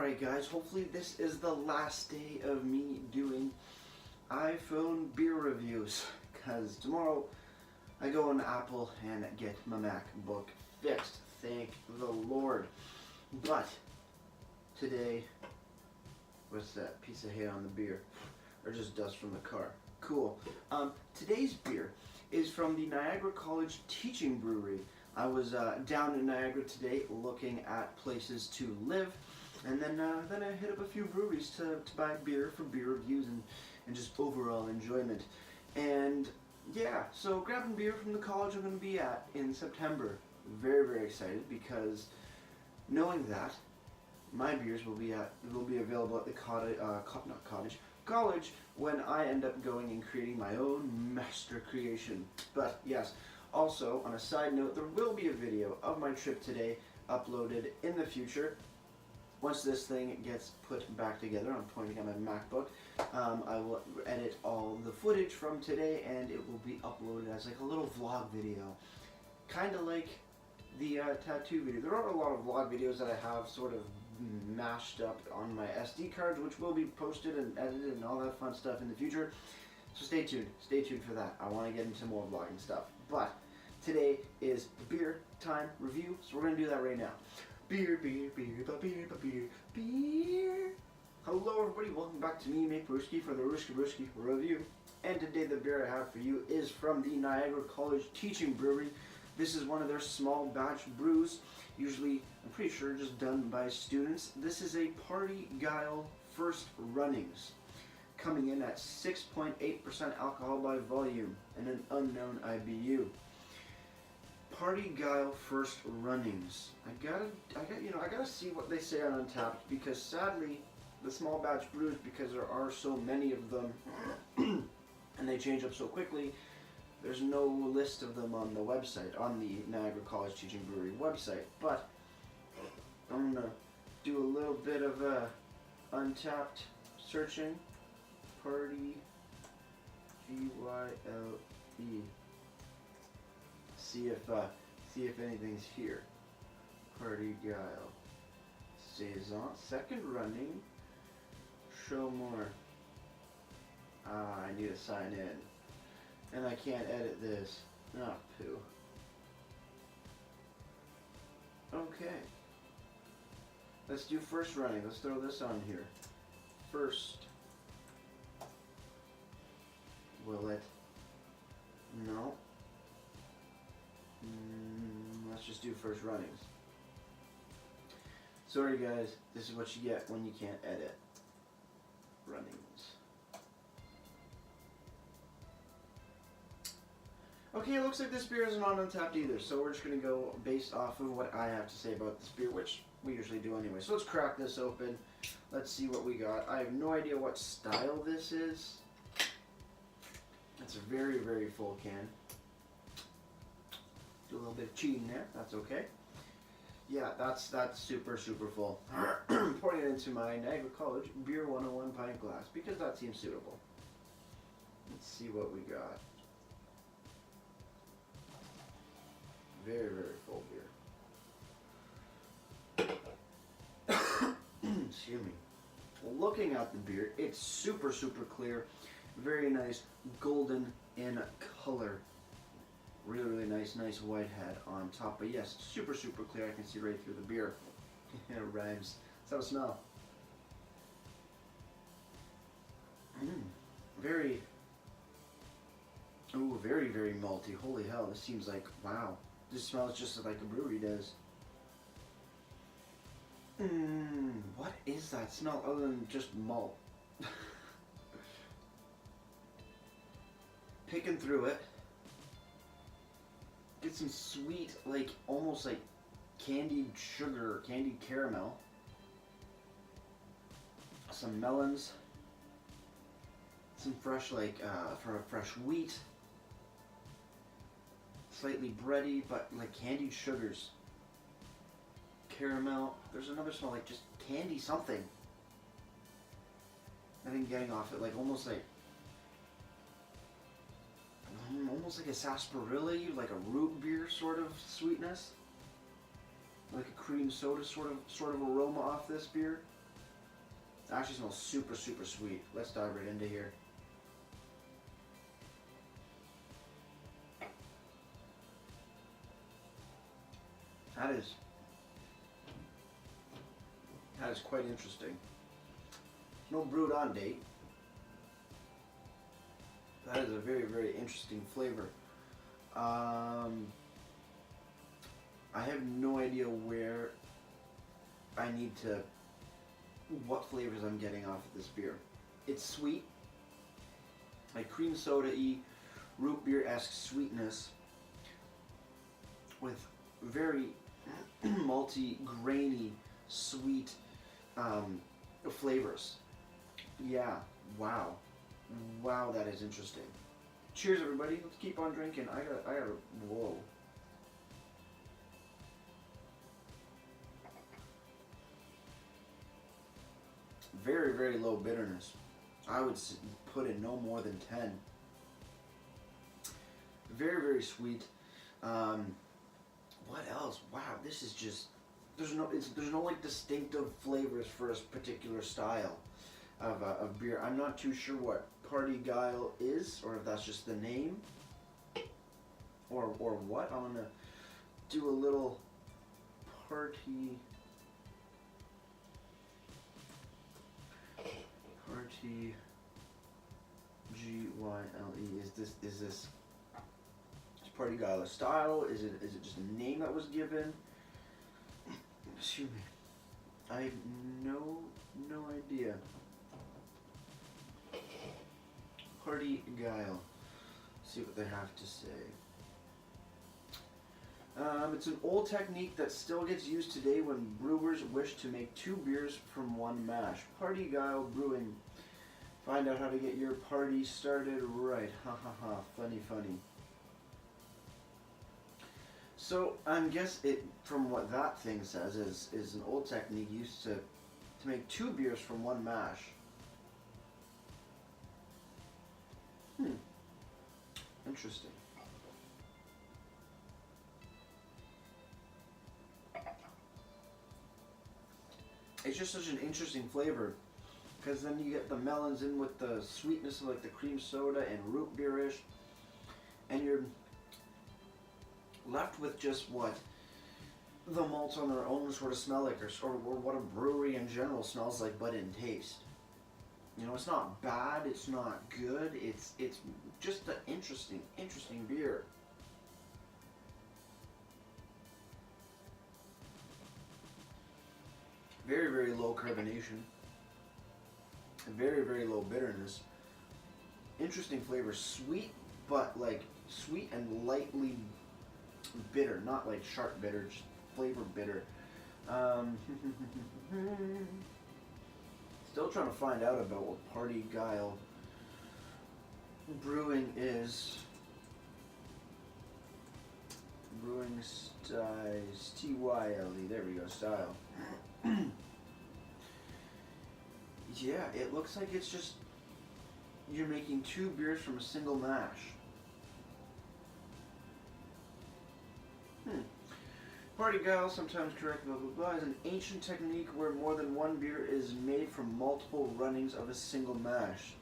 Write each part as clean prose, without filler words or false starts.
Alright guys, hopefully this is the last day of me doing iPhone beer reviews, because tomorrow I go on Apple and get my MacBook fixed, thank the Lord. But today, what's that piece of hay on the beer? Or just dust from the car. Cool. Today's beer is from the Niagara College Teaching Brewery. I was down in Niagara today looking at places to live, and then I hit up a few breweries to buy beer for beer reviews and just overall enjoyment. And yeah, so grabbing beer from the college I'm going to be at in September. Very, very excited, because knowing that my beers will be available at the college when I end up going and creating my own master creation. But yes, also on a side note, there will be a video of my trip today uploaded in the future. Once this thing gets put back together, I'm pointing at my MacBook, I will edit all the footage from today and it will be uploaded as like a little vlog video. Kind of like the tattoo video. There are a lot of vlog videos that I have sort of mashed up on my SD cards, which will be posted and edited and all that fun stuff in the future. So stay tuned for that. I want to get into more vlogging stuff. But today is beer time review, so we're going to do that right now. Beer. Hello everybody, welcome back to me, Make Brewski, for the Brewski review. And today the beer I have for you is from the Niagara College Teaching Brewery. This is one of their small batch brews, usually, I'm pretty sure, just done by students. This is a Parti Gyle First Runnings, coming in at 6.8% alcohol by volume and an unknown IBU. Parti Gyle First Runnings. I gotta see what they say on Untappd, because sadly, the small batch brews, because there are so many of them, and they change up so quickly, there's no list of them on the website, on the Niagara College Teaching Brewery website. But I'm gonna do a little bit of Untappd searching. Parti Gyle. See if anything's here. Parti Gyle. Saison. Second running. Show more. I need to sign in. And I can't edit this. Ah, poo. Okay. Let's do first running. Let's throw this on here. First. Will it? No. Let's just do first runnings. Sorry guys, this is what you get when you can't edit. Runnings. Okay, it looks like this beer isn't on Untappd either, so we're just going to go based off of what I have to say about this beer, which we usually do anyway. So let's crack this open. Let's see what we got. I have no idea what style this is. It's a very, very full can. Do a little bit of cheating there, that's okay. Yeah, that's super, super full. Pouring it into my Niagara College Beer 101 pint glass, because that seems suitable. Let's see what we got. Very, very full beer. Excuse me. Looking at the beer, it's super, super clear. Very nice, golden in color. Really, really nice white head on top. But yes, super, super clear. I can see right through the beer. It rhymes. Let's have a smell. Very, ooh, very, very malty. Holy hell, this seems like, wow. This smells just like a brewery does. What is that smell other than just malt? Picking through it. Get some sweet, like almost like candied sugar, candied caramel. Some melons. Some fresh, like fresh wheat. Slightly bready, but like candied sugars. Caramel. There's another smell, like just candy something. I think getting off it, like almost like a sarsaparilla, like a root beer sort of sweetness. Like a cream soda sort of aroma off this beer. Actually smells super, super sweet. Let's dive right into here. That is quite interesting. No brewed on date. That is a very, very interesting flavor. I have no idea what flavors I'm getting off of this beer. It's sweet, like cream soda-y, root beer-esque sweetness with very malty, grainy, sweet flavors. Yeah, wow. Wow, that is interesting. Cheers, everybody. Let's keep on drinking. Whoa. Very, very low bitterness. I would put in no more than 10. Very, very sweet. What else? Wow, this is just, there's no like distinctive flavors for a particular style of beer. I'm not too sure what Parti Gyle is, or if that's just the name, or what. I'm gonna do a little Parti Gyle. Is this Parti Gyle style? Is it just a name that was given? Excuse me. I have no idea. Parti Gyle. See what they have to say. It's an old technique that still gets used today when brewers wish to make two beers from one mash. Parti Gyle Brewing. Find out how to get your party started right. Ha ha ha. Funny, funny. So I guess from what that thing says, is an old technique used to make two beers from one mash. Interesting. It's just such an interesting flavor, because then you get the melons in with the sweetness of like the cream soda and root beerish, and you're left with just what the malts on their own sort of smell like, or what a brewery in general smells like, but in taste. You know, it's not bad, it's not good, it's just an interesting beer. Very, very low carbonation. Very, very low bitterness. Interesting flavor. Sweet, but like sweet and lightly bitter. Not like sharp bitter, just flavor bitter. Still trying to find out about what Parti Gyle Brewing is. Brewing styles. T-Y-L-E. There we go. Style. Yeah, it looks like it's just you're making two beers from a single mash. Parti Gyle, sometimes correct, blah blah blah, is an ancient technique where more than one beer is made from multiple runnings of a single mash.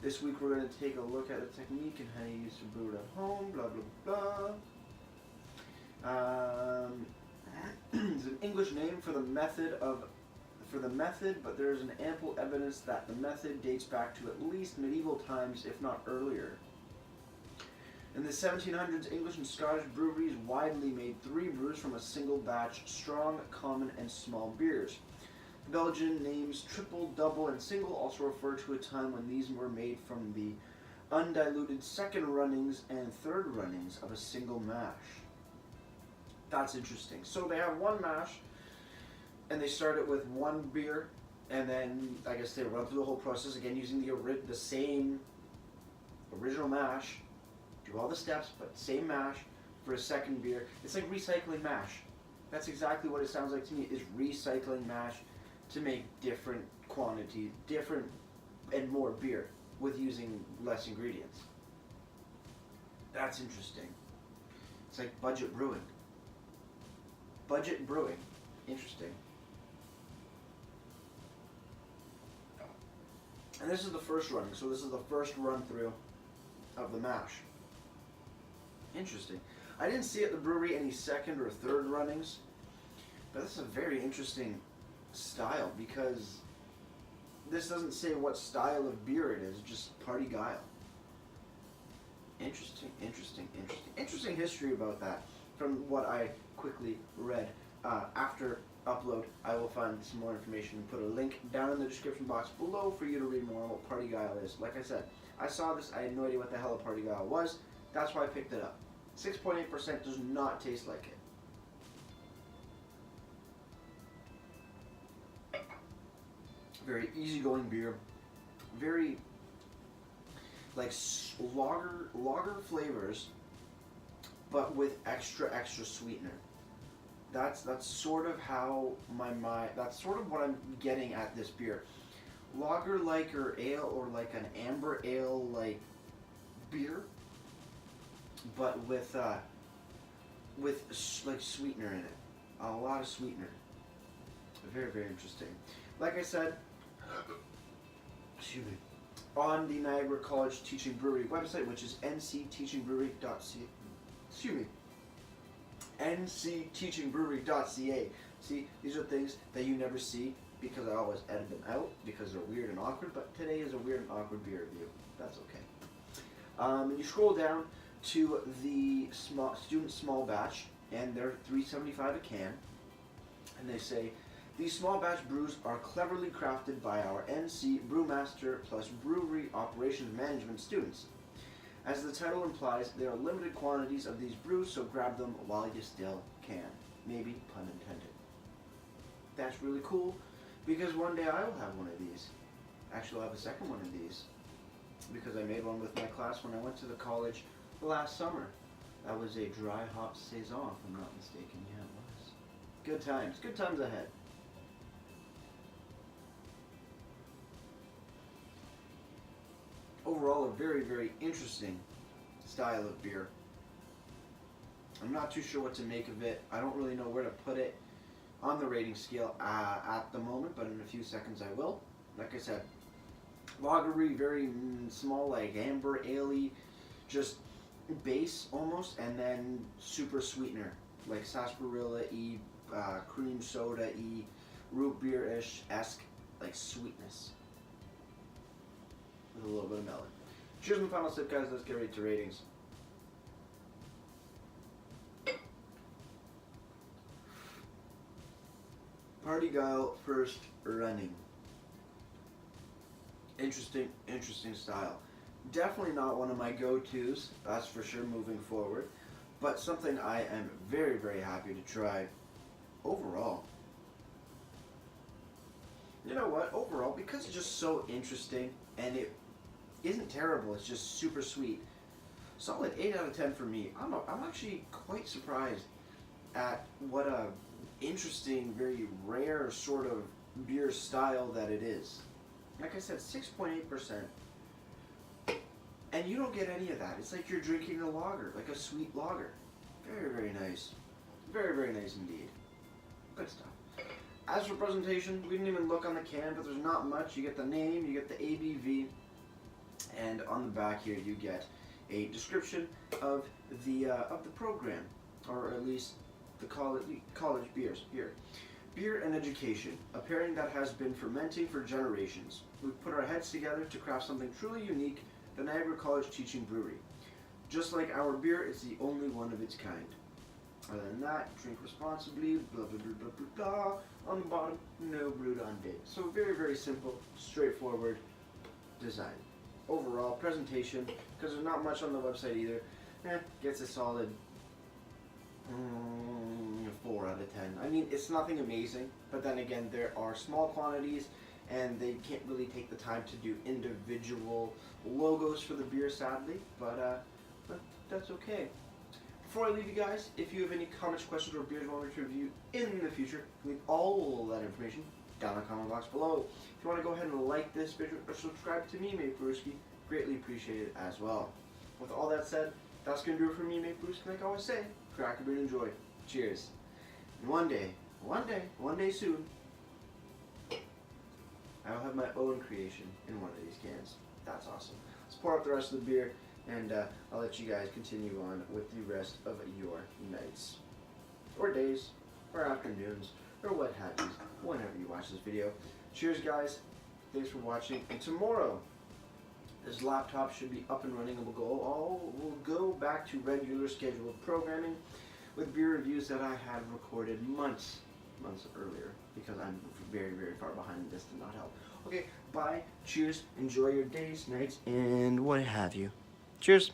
This week we're going to take a look at the technique and how you used to brew it at home, blah blah blah. It's an English name for the method, but there is an ample evidence that the method dates back to at least medieval times, if not earlier. In the 1700s, English and Scottish breweries widely made three brews from a single batch: strong, common, and small beers. Belgian names triple, double, and single also refer to a time when these were made from the undiluted second runnings and third runnings of a single mash. That's interesting. So they have one mash, and they start it with one beer, and then I guess they run through the whole process again using the same original mash. Do all the steps, but same mash for a second beer. It's like recycling mash. That's exactly what it sounds like to me, is recycling mash to make different quantities, different and more beer with using less ingredients. That's interesting. It's like budget brewing. Budget brewing. Interesting. And this is the first running, so this is the first run through of the mash. Interesting. I didn't see at the brewery any second or third runnings, but this is a very interesting style because this doesn't say what style of beer it is, just Parti Gyle. Interesting, interesting, interesting. Interesting history about that from what I quickly read. After upload, I will find some more information and put a link down in the description box below for you to read more on what Parti Gyle is. Like I said, I saw this, I had no idea what the hell a Parti Gyle was. That's why I picked it up. 6.8% does not taste like it. Very easygoing beer. Very like lager flavors, but with extra sweetener. That's sort of how that's sort of what I'm getting at this beer. Lager like or ale or like an amber ale like beer, but with like sweetener in it. A lot of sweetener. Very, very interesting. Like I said, excuse me, on the Niagara College Teaching Brewery website, which is ncteachingbrewery.ca. Excuse me. ncteachingbrewery.ca. See, these are things that you never see because I always edit them out because they're weird and awkward, but today is a weird and awkward beer review. That's okay. And you scroll down to the student small batch, and they're $3.75 a can, and they say, these small batch brews are cleverly crafted by our NC Brewmaster plus Brewery Operations Management students. As the title implies, there are limited quantities of these brews, so grab them while you still can. Maybe pun intended. That's really cool, because one day I will have one of these. Actually, I'll have a second one of these, because I made one with my class when I went to the college last summer. That was a dry hop saison, if I'm not mistaken. Yeah, it was. Good times ahead. Overall, a very, very interesting style of beer. I'm not too sure what to make of it. I don't really know where to put it on the rating scale at the moment, but in a few seconds I will. Like I said, lagery, very small, like amber ale-y, just base almost, and then super sweetener, like sarsaparilla-y, cream soda-y, root beer-ish-esque, like sweetness. With a little bit of melon. Cheers on the final sip, guys. Let's get ready to ratings. Parti Gyle first running. Interesting style. Definitely not one of my go-tos, that's for sure, moving forward, but something I am very, very happy to try overall. You know what? Overall, because it's just so interesting and it isn't terrible, it's just super sweet. Solid 8 out of 10 for me. I'm actually quite surprised at what a interesting, very rare sort of beer style that it is. Like I said, 6.8%. And you don't get any of that. It's like you're drinking a lager, like a sweet lager. Very, very nice. Very, very nice indeed. Good stuff. As for presentation, we didn't even look on the can, but there's not much. You get the name, you get the ABV, and on the back here you get a description of the program, or at least the college beers here. Beer and education, a pairing that has been fermenting for generations. We've put our heads together to craft something truly unique, the Niagara College Teaching Brewery. Just like our beer, it's the only one of its kind. Other than that, drink responsibly, blah, blah, blah, blah, blah, blah. On the bottom, no brewed on date. So very, very simple, straightforward design. Overall, presentation, because there's not much on the website either, gets a solid 4 out of 10. I mean, it's nothing amazing, but then again, there are small quantities, and they can't really take the time to do individual logos for the beer, sadly, but that's okay. Before I leave you guys, if you have any comments, questions, or beers you want me to review in the future, leave all that information down in the comment box below. If you want to go ahead and like this video or subscribe to me, Mate Brewski, greatly appreciated as well. With all that said, that's going to do it for me, Mate Brewski. Like I always say, crack a beer and enjoy. Cheers. And one day soon, I I'll have my own creation in one of these cans. That's awesome. Let's pour up the rest of the beer, and I'll let you guys continue on with the rest of your nights, or days, or afternoons, or what have you, whenever you watch this video. Cheers, guys. Thanks for watching, and tomorrow this laptop should be up and running, and we'll go back to regular scheduled programming with beer reviews that I had recorded months earlier, because I'm very, very far behind. This did not help. Okay, bye, cheers, enjoy your days, nights, and what have you. Cheers.